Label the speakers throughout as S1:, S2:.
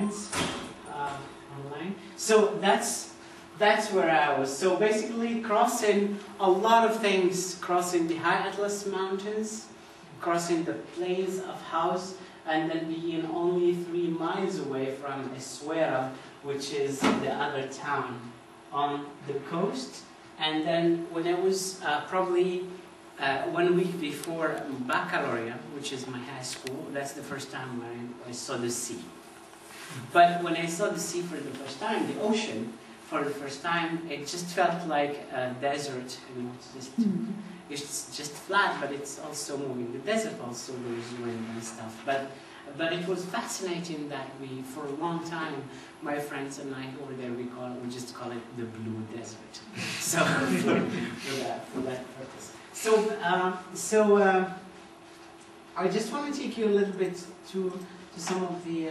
S1: friends online. So that's where I was. So basically crossing a lot of things, crossing the high Atlas Mountains, crossing the plains of House, and then being only 3 miles away from Essaouira, which is the other town on the coast. And then when I was probably 1 week before baccalaureate, which is my high school, that's the first time when I saw the sea. But when I saw the sea for the first time, the ocean, for the first time, it just felt like a desert. You know, it's just flat, but it's also moving. The desert also goes wind and stuff. But it was fascinating that we, for a long time, my friends and I over there, we just call it the Blue Desert. So for that purpose. So I just want to take you a little bit to some of the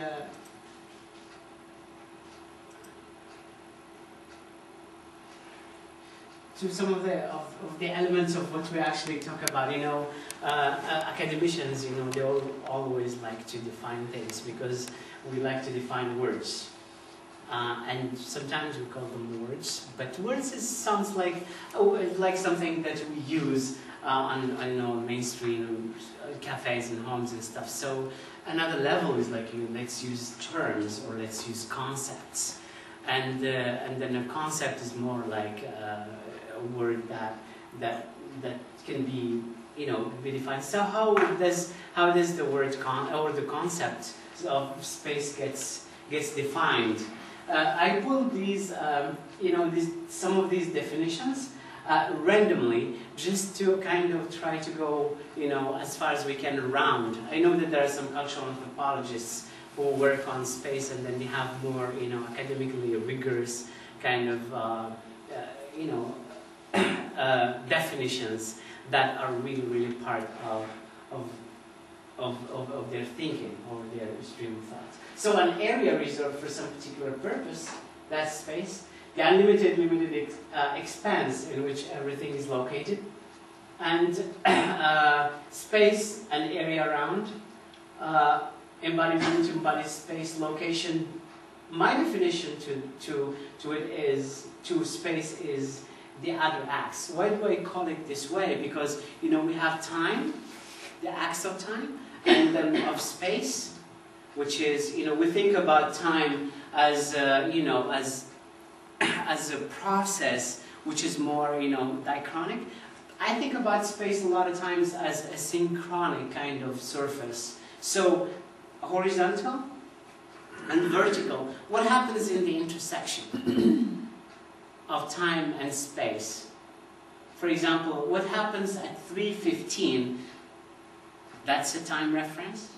S1: the elements of what we actually talk about. You know, academicians, you know, they always like to define things because we like to define words. And sometimes we call them words, but words sounds like something that we use on I know mainstream cafes and homes and stuff. So another level is like, let's use terms or let's use concepts, and then a concept is more like a word that can be, you know, be defined. So how does the word or the concept of space gets defined? I pulled these, you know, some of these definitions randomly, just to kind of try to go, you know, as far as we can around. I know that there are some cultural anthropologists who work on space, and then they have more, you know, academically rigorous kind of, you know, definitions that are really part of their thinking or their stream of thoughts. So an area reserved for some particular purpose, that's space. The unlimited, limited expanse in which everything is located. And space and area around. Embodiment, embodied space, location. My definition to it is, to space is the other axe. Why do I call it this way? Because, you know, we have time, the axe of time, and then of space, which is, you know, we think about time as, you know, as a process which is more, you know, diachronic. I think about space a lot of times as a synchronic kind of surface. So, horizontal and vertical. What happens in the intersection of time and space? For example, what happens at 3:15? That's a time reference.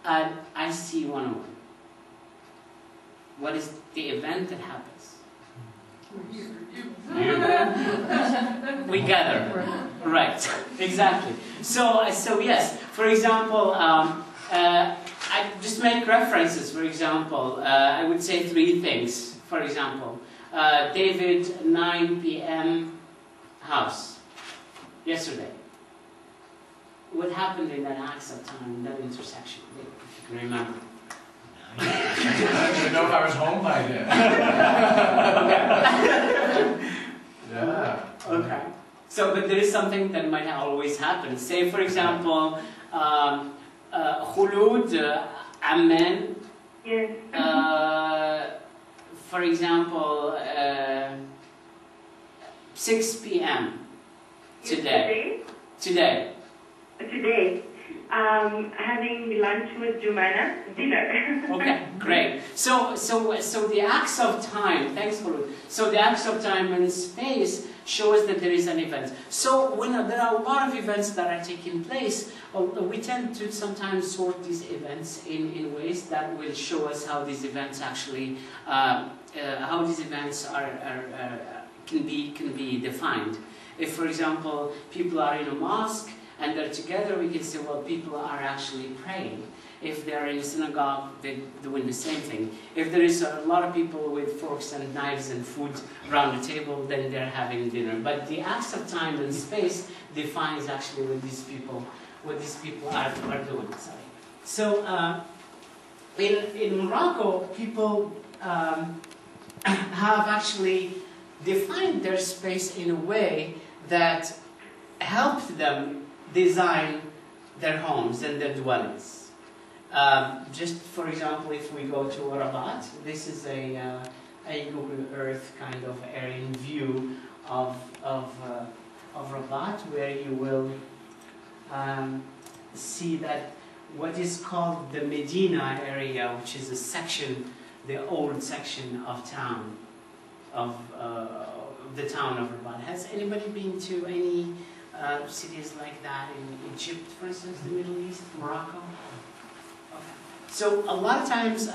S1: At IC 101. What is the event that happens? We gather. Right, exactly. So yes, for example, I just make references. For example, I would say 3 things. For example, David, 9 p.m. house, yesterday. What happened in that axe of time, in that intersection, if you can remember?
S2: I don't even know if I was home by then. Yeah.
S1: Okay. So, but there is something that might always happen. Say, for example, Khulud, Amman.
S3: Yes.
S1: For example, 6 p.m. today. Today.
S3: Today. Having lunch with Jumana, dinner.
S1: Okay, great. So the axe of time, thanks for it. So the axe of time and space shows that there is an event. So when there are a lot of events that are taking place, we tend to sometimes sort these events in ways that will show us how these events actually, how these events can be defined. If, for example, people are in a mosque and they're together, we can say, well, people are actually praying. If they're in a synagogue, they're doing the same thing. If there is a lot of people with forks and knives and food around the table, then they're having dinner. But the axe of time and space defines actually what these people are doing. Sorry. So in Morocco, people have actually defined their space in a way that helped them design their homes and their dwellings. Just for example, if we go to Rabat, this is a Google Earth kind of aerial view of Rabat, where you will see that what is called the Medina area, which is a section, the old section of town, of the town of Rabat. Has anybody been to any cities like that in Egypt, for instance, the Middle East, Morocco? Okay. So a lot of times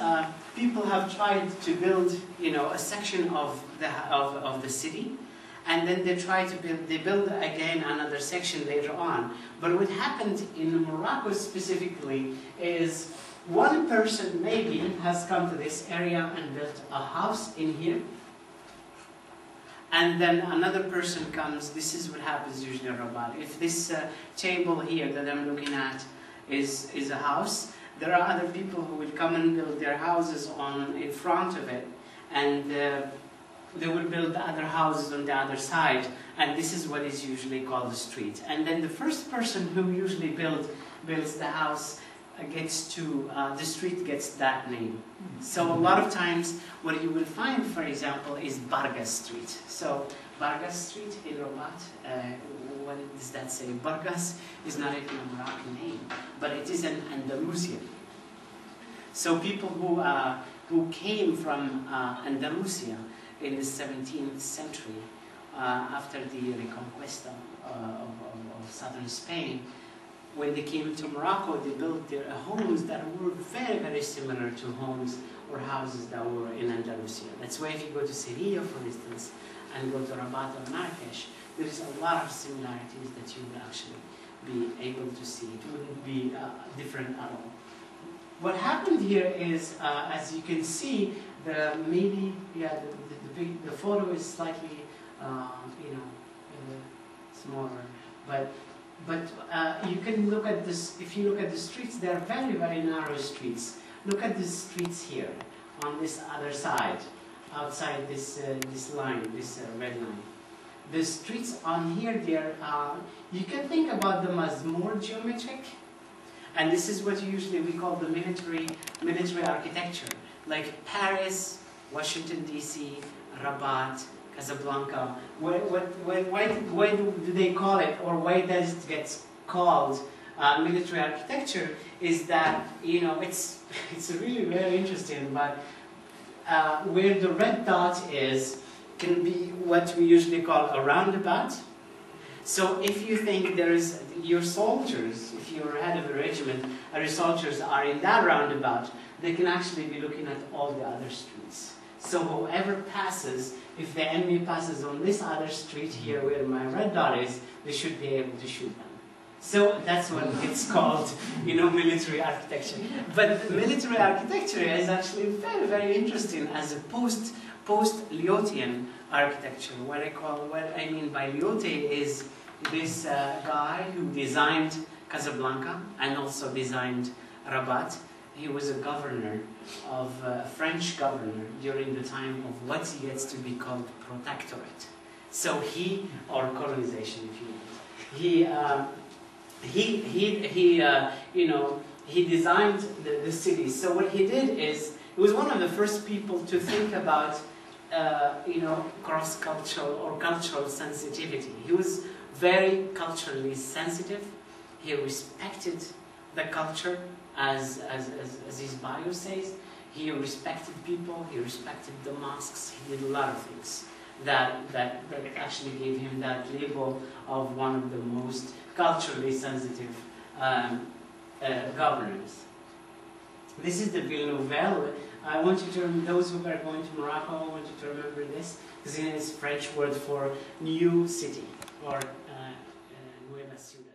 S1: people have tried to build, a section of the city, and then they build again another section later on. But what happened in Morocco specifically is one person maybe has come to this area and built a house in here. And then another person comes. This is what happens usually in Rabat. If this table here that I'm looking at is a house, there are other people who will come and build their houses in front of it, and they will build other houses on the other side, and this is what is usually called the street. And then the first person who usually builds the house gets to, the street gets that name. So a lot of times what you will find, for example, is Bargas Street. So Bargas Street in Rabat, what does that say? Bargas is not even a Moroccan name, but it is an Andalusian. So people who came from Andalusia in the 17th century, after the Reconquista of southern Spain, when they came to Morocco, they built their homes that were very, very similar to homes or houses that were in Andalusia. That's why if you go to Sevilla, for instance, and go to Rabat or Marrakesh, there is a lot of similarities that you would actually be able to see. It wouldn't be different at all. What happened here is, as you can see, the photo is slightly, smaller, but you can look at this. If you look at the streets, they are very, very narrow streets. Look at the streets here, on this other side, outside this line, this red line. The streets on here, you can think about them as more geometric, and this is what usually we call the military architecture, like Paris, Washington D.C., Rabat, Casablanca. Why do they call it, or why does it get called military architecture? Is that it's really very interesting. But where the red dot is can be what we usually call a roundabout. So if you think your soldiers, if you're head of a regiment, and your soldiers are in that roundabout, they can actually be looking at all the other streets. So whoever passes, if the enemy passes on this other street here where my red dot is, they should be able to shoot them. So that's what it's called, military architecture. But military architecture is actually very, very interesting as a post-Lyotian architecture. What I mean by Lyote is this guy who designed Casablanca and also designed Rabat. He was a governor a French governor during the time of what gets to be called protectorate. So or colonization, if you want. He designed the cities. So what he did is, he was one of the first people to think about, cross-cultural or cultural sensitivity. He was very culturally sensitive. He respected the culture, as his bio says. He respected people, he respected the mosques, he did a lot of things that actually gave him that label of one of the most culturally sensitive governors. This is the Ville Nouvelle. I want you to, those who are going to Morocco, I want you to remember this, because it is French word for new city, or Nueva Ciudad.